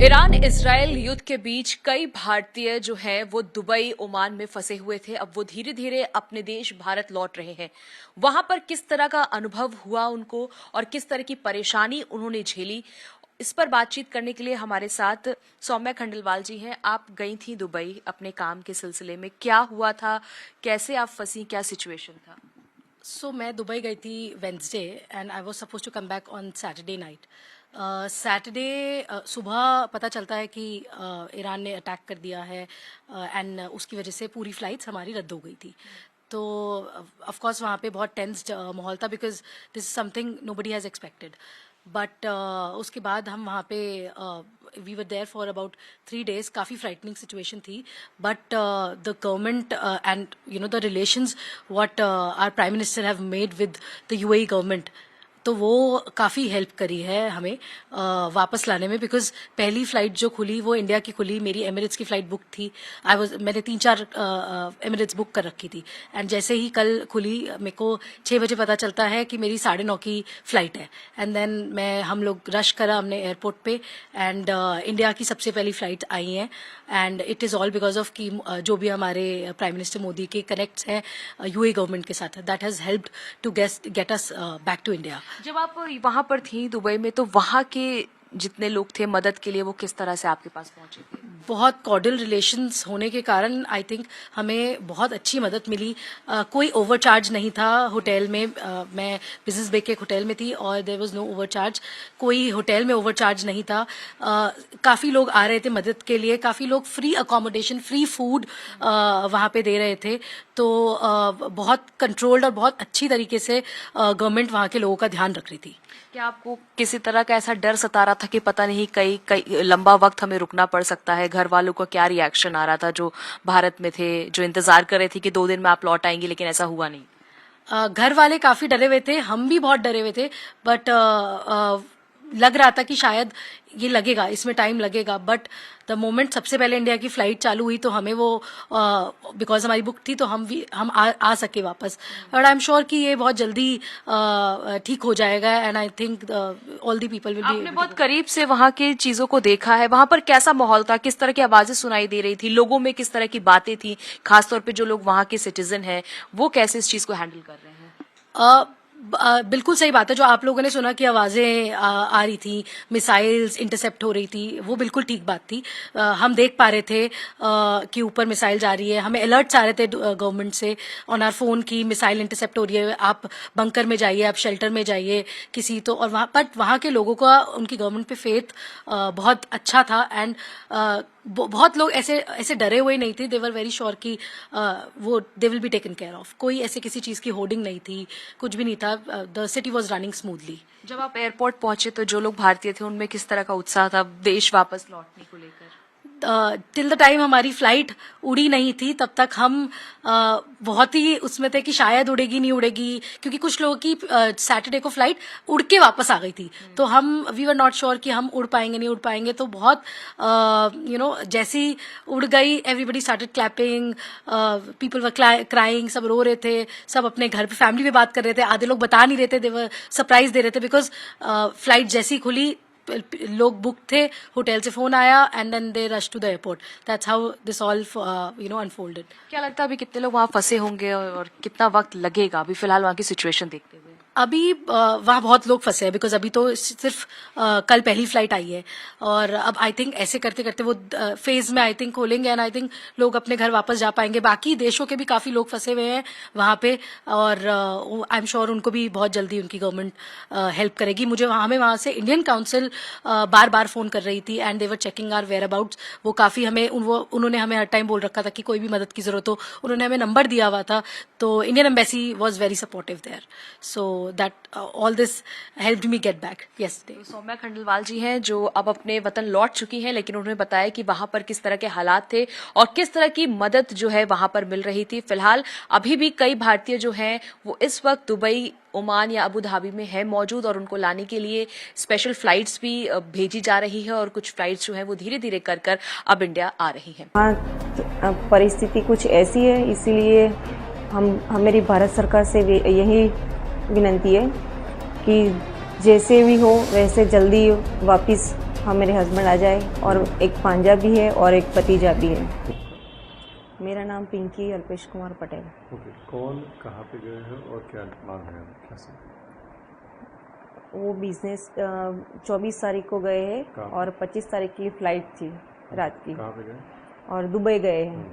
Iran Israel युद्ध के बीच कई भारतीय जो हैं वो दुबई ओमान में फंसे हुए थे। अब वो धीरे धीरे अपने देश भारत लौट रहे हैं। वहां पर किस तरह का अनुभव हुआ उनको और किस तरह की परेशानी उन्होंने झेली, इस पर बातचीत करने के लिए हमारे साथ सौम्या खंडेलवाल जी हैं। आप गई थी दुबई अपने काम के सिलसिले में, क्या हुआ था, कैसे आप फंसी, क्या सिचुएशन था? मैं दुबई गई थी Wednesday and I was suppose to come back on Saturday night. Saturday सुबह पता चलता है कि ईरान ने अटैक कर दिया है एंड उसकी वजह से पूरी फ्लाइट्स हमारी रद्द हो गई थी। तो ऑफ कोर्स वहाँ पे बहुत टेंस्ड माहौल था because this is something nobody has expected. But उसके बाद हम वहाँ पे we were there for about 3 days। काफ़ी फ्राइटनिंग सिचुएशन थी but the government and you know the relations what our prime minister have made with the UAE government, तो वो काफ़ी हेल्प करी है हमें वापस लाने में। बिकॉज पहली फ़्लाइट जो खुली वो इंडिया की खुली, मेरी एमिरेट्स की फ़्लाइट बुक थी। मैंने 3-4 एमिरेट्स बुक कर रखी थी एंड जैसे ही कल खुली मेरे को 6 बजे पता चलता है कि मेरी 9:30 की फ़्लाइट है। एंड देन हम लोग रश करा हमने एयरपोर्ट पे एंड इंडिया की सबसे पहली फ़्लाइट आई हैं and it is all because of कि जो भी हमारे प्राइम मिनिस्टर मोदी के कनेक्ट्स हैं यूएई गवर्नमेंट के साथ, that has helped to get us back to India. जब आप वहां पर थी दुबई में, तो वहां के जितने लोग थे मदद के लिए, वो किस तरह से आपके पास पहुंचे थे? बहुत कॉर्डियल रिलेशंस होने के कारण आई थिंक हमें बहुत अच्छी मदद मिली। कोई ओवरचार्ज नहीं था होटल में। मैं बिजनेस बे के एक होटल में थी और देयर वाज नो ओवरचार्ज। कोई होटल में ओवरचार्ज नहीं था। काफ़ी लोग आ रहे थे मदद के लिए, काफ़ी लोग फ्री अकोमोडेशन, फ्री फूड वहाँ पे दे रहे थे। तो बहुत कंट्रोल्ड और बहुत अच्छी तरीके से गवर्नमेंट वहाँ के लोगों का ध्यान रख रही थी। क्या आपको किसी तरह का ऐसा डर सता रहा था कि पता नहीं कई लंबा वक्त हमें रुकना पड़ सकता है? घर वालों का क्या रिएक्शन आ रहा था जो भारत में थे, जो इंतजार कर रहे थे कि 2 दिन में आप लौट आएंगे, लेकिन ऐसा हुआ नहीं? घर वाले काफी डरे हुए थे, हम भी बहुत डरे हुए थे। बट लग रहा था कि शायद ये लगेगा, इसमें टाइम लगेगा। बट द मोमेंट सबसे पहले इंडिया की फ्लाइट चालू हुई तो हमें वो बिकॉज हमारी बुक थी तो हम आ सके वापस। बट आई एम श्योर कि ये बहुत जल्दी ठीक हो जाएगा and I think all the people will be. आपने बहुत करीब से वहाँ की चीजों को देखा है, वहां पर कैसा माहौल था, किस तरह की आवाजें सुनाई दे रही थी, लोगों में किस तरह की बातें थी, खासतौर पे जो लोग वहाँ के सिटीजन हैं वो कैसे इस चीज को हैंडल कर रहे हैं? बिल्कुल सही बात है। जो आप लोगों ने सुना कि आवाज़ें आ रही थी, मिसाइल्स इंटरसेप्ट हो रही थी, वो बिल्कुल ठीक बात थी। हम देख पा रहे थे कि ऊपर मिसाइल जा रही है, हमें अलर्ट्स आ रहे थे गवर्नमेंट से ऑन आवर फोन की मिसाइल इंटरसेप्ट हो रही है, आप बंकर में जाइए, आप शेल्टर में जाइए किसी तो। और वहाँ के लोगों का उनकी गवर्नमेंट पे फेथ बहुत अच्छा था एंड बहुत लोग ऐसे डरे हुए नहीं थे। दे वर वेरी श्योर कि वो they will be taken care of. कोई ऐसे किसी चीज़ की होर्डिंग नहीं थी, कुछ भी नहीं था। The city was running smoothly. जब आप एयरपोर्ट पहुंचे तो जो लोग भारतीय थे उनमें किस तरह का उत्साह था देश वापस लौटने को लेकर? टिल द टाइम हमारी फ्लाइट उड़ी नहीं थी तब तक हम बहुत ही उसमें थे कि शायद उड़ेगी नहीं उड़ेगी, क्योंकि कुछ लोगों की सैटरडे को फ्लाइट उड़ के वापस आ गई थी। तो हम वी वर नॉट श्योर कि हम उड़ पाएंगे नहीं उड़ पाएंगे। तो बहुत यू नो जैसी उड़ गई everybody started clapping, people were crying, सब रो रहे थे, सब अपने घर पे फैमिली में बात कर रहे थे। आधे लोग बता नहीं रहे थे, दे वर सरप्राइज दे रहे थे बिकॉज फ्लाइट जैसी खुली लोग बुक थे, होटल से फोन आया and then they rush to the airport. That's how this all unfolded. क्या लगता है अभी कितने लोग वहाँ फंसे होंगे और कितना वक्त लगेगा अभी फिलहाल वहाँ की सिचुएशन देखते हुए? अभी वहाँ बहुत लोग फंसे हैं बिकॉज अभी तो सिर्फ कल पहली फ्लाइट आई है और अब आई थिंक ऐसे करते करते वो फेज में आई थिंक खोलेंगे एंड आई थिंक लोग अपने घर वापस जा पाएंगे। बाकी देशों के भी काफ़ी लोग फंसे हुए हैं वहाँ पे और आई एम श्योर उनको भी बहुत जल्दी उनकी गवर्नमेंट हेल्प करेगी। हमें वहाँ से इंडियन काउंसिल बार बार फ़ोन कर रही थी and they were checking our whereabouts. वो काफ़ी उन्होंने हमें हर टाइम बोल रखा था कि कोई भी मदद की ज़रूरत हो, उन्होंने हमें नंबर दिया हुआ था। तो Indian embassy was very supportive there, so that all this helped me get back yesterday। Saumya Khandelwal ji हैं जो अब अपने वतन लौट चुकी हैं, लेकिन उन्होंने बताया कि वहां पर किस तरह के हालात थे और किस तरह की मदद जो है वहां पर मिल रही थी। फिलहाल अभी भी कई भारतीय जो हैं वो इस वक्त दुबई, ओमान या अबू धाबी में है मौजूद और उनको लाने के लिए स्पेशल फ्लाइट्स भी भेजी जा रही है और कुछ फ्लाइट्स जो है वो धीरे धीरे कर अब इंडिया आ रही हैं। परिस्थिति कुछ ऐसी है, इसीलिए मेरी भारत सरकार से यही विनती है कि जैसे भी हो वैसे जल्दी वापस हम मेरे हस्बैंड आ जाए, और एक भांजा भी है और एक भतीजा भी है। मेरा नाम पिंकी अल्पेश कुमार पटेल। ओके, कौन कहाँ पे गए हैं और क्या मांग रहे हैं, कैसे? वो बिजनेस 24 तारीख को गए हैं कहाँ? और 25 तारीख की फ्लाइट थी रात की, कहाँ पे गए? और दुबई गए हैं।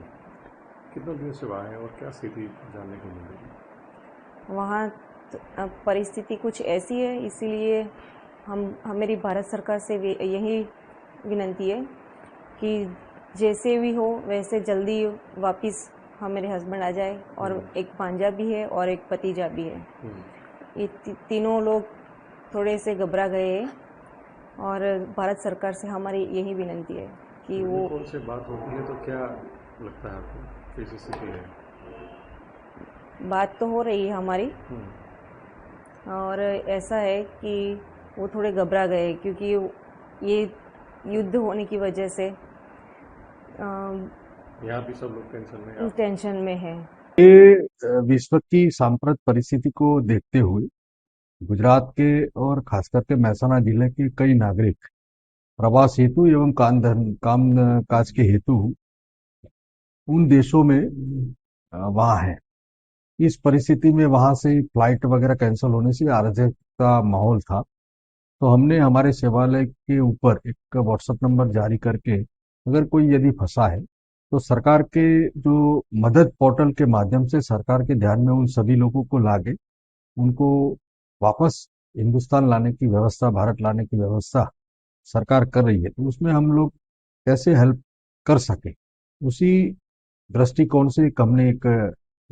कितने दिन से वहाँ हैं और क्या स्थिति जानने को मिल रही है? वहाँ परिस्थिति कुछ ऐसी है, इसीलिए हम मेरी भारत सरकार से यही विनती है कि जैसे भी हो वैसे जल्दी वापस हम मेरे हस्बैंड आ जाए, और एक भांजा भी है और एक भतीजा भी है। ये तीनों लोग थोड़े से घबरा गए हैं, और भारत सरकार से हमारी यही विनती है कि वो कौन से बात होती है तो क्या लगता है आपको, कैसी स्थिति है? बात तो हो रही है हमारी, और ऐसा है कि वो थोड़े घबरा गए क्योंकि ये युद्ध होने की वजह से यहाँ भी सब लोग टेंशन में है। ये विश्व की सांप्रत परिस्थिति को देखते हुए गुजरात के और खास करके महसाना जिले के कई नागरिक प्रवास हेतु एवं काम काज के हेतु उन देशों में वहां हैं। इस परिस्थिति में वहां से फ्लाइट वगैरह कैंसिल होने से अराजक का माहौल था, तो हमने हमारे सेवालय के ऊपर एक व्हाट्सएप नंबर जारी करके अगर कोई यदि फंसा है तो सरकार के जो मदद पोर्टल के माध्यम से सरकार के ध्यान में उन सभी लोगों को लाके उनको वापस हिंदुस्तान लाने की व्यवस्था, भारत लाने की व्यवस्था सरकार कर रही है। तो उसमें हम लोग कैसे हेल्प कर सके, उसी दृष्टिकोण से हमने एक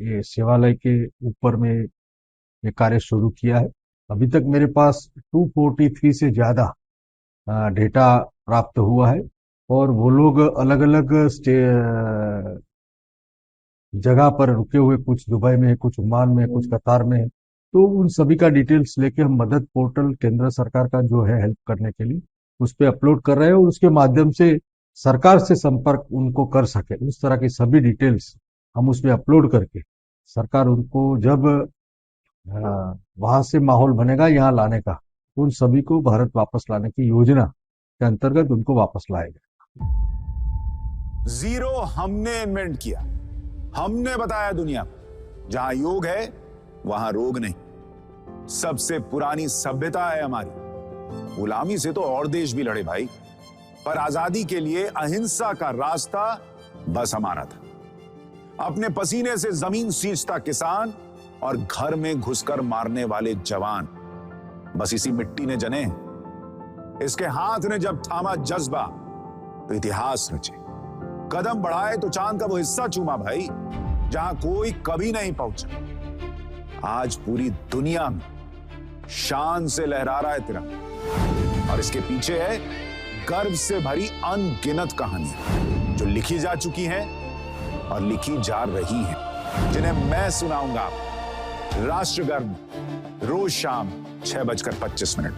ये सेवालय के ऊपर में ये कार्य शुरू किया है। अभी तक मेरे पास 243 से ज्यादा डेटा प्राप्त हुआ है, और वो लोग अलग अलग जगह पर रुके हुए, कुछ दुबई में है, कुछ ओमान में है, कुछ कतार में है। तो उन सभी का डिटेल्स लेके हम मदद पोर्टल केंद्र सरकार का जो है हेल्प करने के लिए उस पर अपलोड कर रहे हैं, और उसके माध्यम से सरकार से संपर्क उनको कर सके, उस तरह की सभी डिटेल्स हम उसमें अपलोड करके सरकार उनको जब वहां से माहौल बनेगा यहाँ लाने का, उन सभी को भारत वापस लाने की योजना के अंतर्गत उनको वापस लाएगा। जीरो हमने इन्वेंट किया, हमने बताया दुनिया को जहां योग है वहां रोग नहीं। सबसे पुरानी सभ्यता है हमारी। गुलामी से तो और देश भी लड़े भाई, पर आजादी के लिए अहिंसा का रास्ता बस हमारा था। अपने पसीने से जमीन सींचता किसान और घर में घुसकर मारने वाले जवान, बस इसी मिट्टी ने जने। इसके हाथ ने जब थामा जज्बा तो इतिहास रचे। कदम बढ़ाए तो चांद का वो हिस्सा चूमा भाई जहां कोई कभी नहीं पहुंचा। आज पूरी दुनिया में शान से लहरा रहा है तिरंगा, और इसके पीछे है गर्व से भरी अनगिनत कहानियां जो लिखी जा चुकी हैं और लिखी जा रही हैं, जिन्हें मैं सुनाऊंगा राष्ट्रगर्व रोज शाम 6:25 पर।